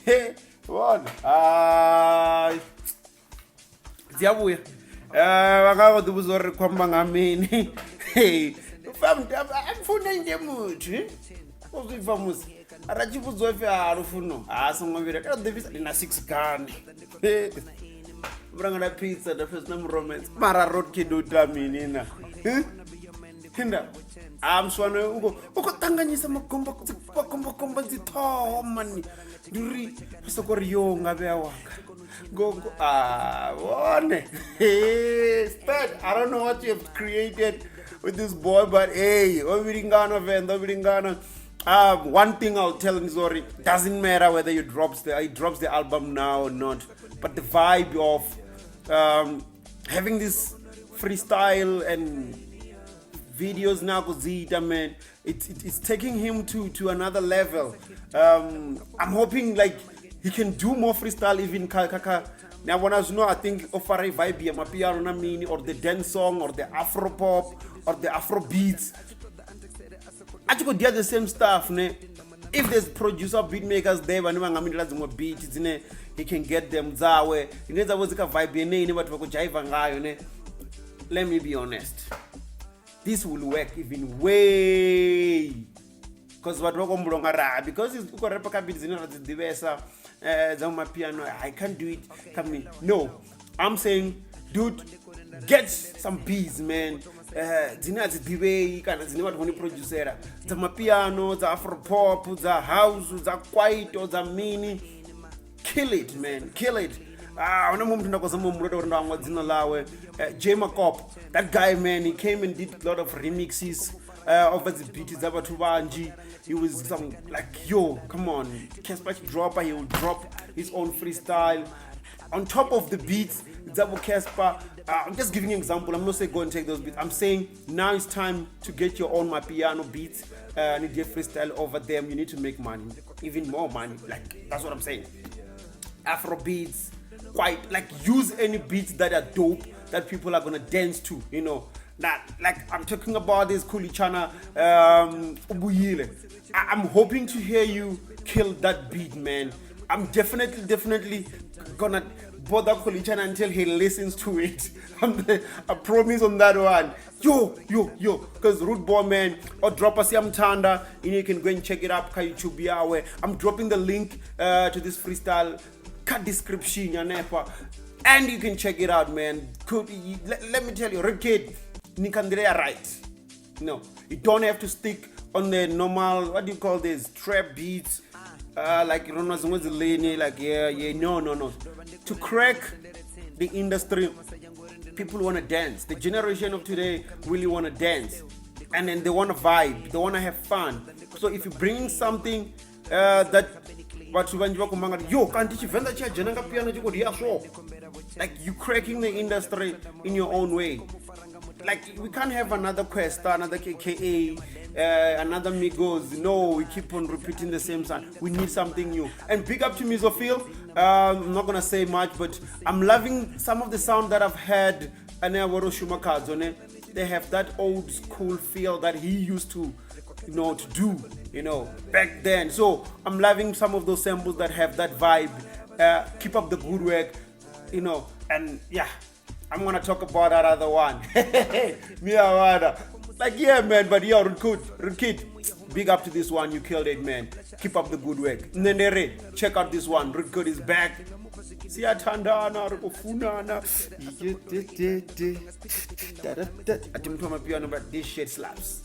Hey, what? Ziyabuya. Wakawuthi uzorikhomba ngamini. Hey, fam, amfuna nje muthi. Uzifamusi. Arachi buzofe arufuno. Songobira. Kada devisa lina 6 gani. Branga pizza the first name romance. Mara road kid utamini na. Hinda. Amswane uko tanganyisa makomba zithomani. Nduri sokori yo ngabe awaka. Go one. Hey, Spud, I don't know what you have created with this boy, but hey, Obiringana. One thing I'll tell Nzori, doesn't matter whether he drops the album now or not, but the vibe of having this freestyle and videos now, Zita, man, it's taking him to another level. I'm hoping like he can do more freestyle even kaka. Now when I think offer a vibe my piano na mini or the dance song or the Afro pop or the Afro beats. I could do the same stuff, ne? If there's producer beat makers there, when I'm more beats, he can get them zawe. You know that was like a vibe ne never to jive ne. Let me be honest. This will work even way. Because what because it's piano, I can't do it. Come in. No, I'm saying, dude, get some beats, man. Zina zidiwe kana zine watu wani producer za mapiano, za afro pop, za house, za kwaito, za mini. Kill it, man. Kill it. When I'm moving to lawe, J Makop, that guy, man, he came and did a lot of remixes over the beat. He was some like, yo, come on, Casper Dropper, he will drop his own freestyle on top of the beats. Zabo Casper, I'm just giving you an example. I'm not saying go and take those beats. I'm saying now it's time to get your own piano beats and get freestyle over them. You need to make money, even more money. Like that's what I'm saying. Afro beats, quite like use any beats that are dope that people are gonna dance to. You know, that like I'm talking about this Kulichana Ubuyile. I'm hoping to hear you kill that beat, man. I'm definitely gonna bother Kulichana until he listens to it. I promise on that one. Yo, because Root Boy, man, or drop us Tanda, you can go and check it up. YouTube, yeah, I'm dropping the link to this freestyle cut description, and you can check it out, man. Let me tell you, Rikid, Nikandrea right. No, you don't have to stick on the normal, what do you call this, trap beats, like like no. To crack the industry, people want to dance. The generation of today really want to dance, and then they want to vibe, they want to have fun. So if you bring something that like you cracking the industry in your own way. Like we can't have another Questa, another KKA, another Migos. No, we keep on repeating the same sound. We need something new. And big up to Mizophil. I'm not gonna say much, but I'm loving some of the sound that I've had. And they have that old school feel that he used to, to do, back then. So I'm loving some of those samples that have that vibe. Keep up the good work, and yeah. I'm gonna talk about that other one. Like, yeah, man, but yeah, Rukid, big up to this one. You killed it, man. Keep up the good work. Nendere, check out this one. Rukid is back. See ya, Tandana, Rukofunana. I didn't put my piano, but this shit slaps.